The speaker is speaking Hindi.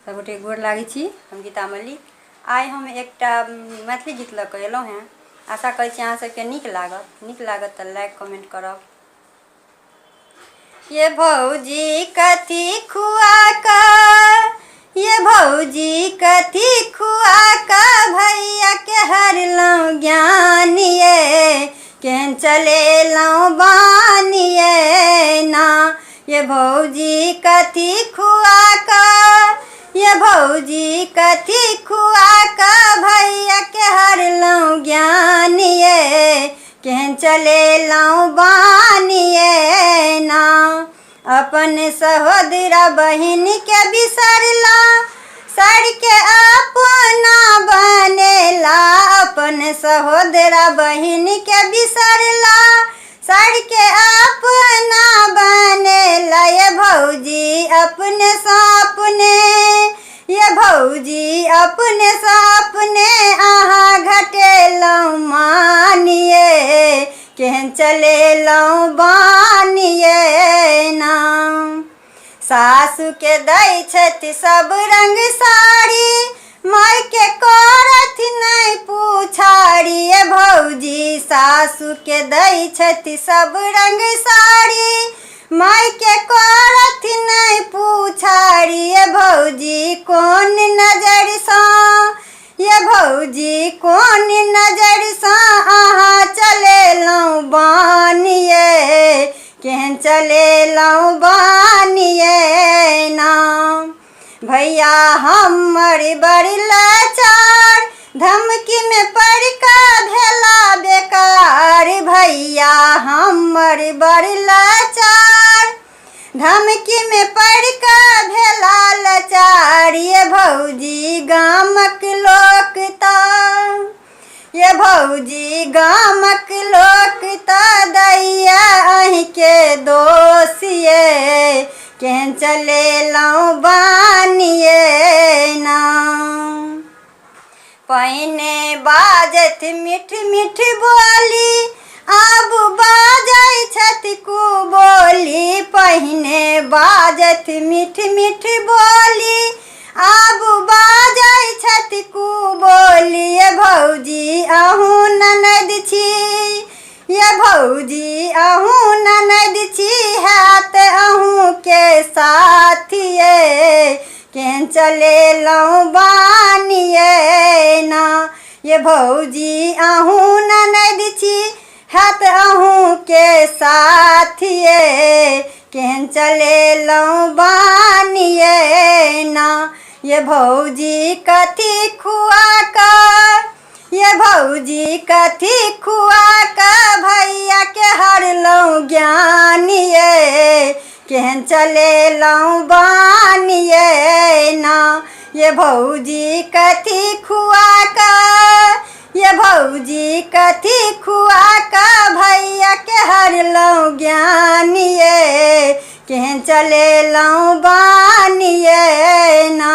सबगोटे गोर लागी छी। हम गीता मल्लिक। आइ हम एकटा मैथिली गीत लऽ कऽ एलहुँ हैं। आशा करै छी अहाँ सबके नीक लागत तऽ लाइक कमेंट करब। ये भौजी कथी खुआ कऽ, ये भौजी कथी खुआ कऽ भैया के हरलहुँ ज्ञान ये, केहन चलेलहुँ बानी ये ना। ये भौजी कथी खुआ कऽ, ये भौजी कथी खुआ कऽ भैया के हरलहुँ ज्ञान ये, केहन चलेलहुँ बानी ये ना। अपन सहोदरा बहिन के बिसरला, सर के अपना बनेला। अपन सहोदरा बहिन के बिसरला, सर के अपना बनेला। ये भौजी अपने सापने, ये भौजी अपने सापने अहाँ घटेलहुँ मानिए, केहन चलेलहुँ बानिए ना। सासु के दै छथि सब रंग साड़ी, माय के करथ नहीं पुछाड़ी। ये भौजी सासु के दै छथि सब रंग साड़ी, माय के करथ नहीं पुछाड़ी। ये भौजी कौन नजर सा, ये भौजी कौन नजर सा अहाँ चलेलहुँ बानिए, केहन चलेलहुँ बानिए ना। भैया हमर बड़ लाचार, धमकी में पड़ कऽ भेला बेकार। भैया हमर बड़ लाचार, धमकी में पड़ कऽ भेला लाचार। ये भौजी गामक लोक तऽ, ये भौजी गामक लोक तऽ दैया अहीं के दोष ये, केहन चलेलहुँ बानिए ना। पहिने बाजत मीठ मीठ बोली, आब बाजै छथि कुबोली। पहिने बाजत मीठ मीठ बोली, आब बाजै छथि कुबोली। ये भौजी अहूँ ननद छी, ये भौजी अहूँ ननद छी, हैत अहूँ के साथिए, केहन चलेलहुँ बानिए ना। ये भौजी अहूँ ननद छी, हैत अहूँ के साथिए, केहन चलेलहुँ बानिए ना। ये भौजी कथी खुआ कऽ, ये भौजी कथी खुआ कऽ भैया के हरलहुँ ज्ञान ये, केहन चलेलहुँ बानिए ना। ये भौजी कथी खुआ कऽ, ये भौजी कथी खुआ कऽ भैया के हरलहुँ ज्ञान ये, केहन चलेलहुँ बानिए ना।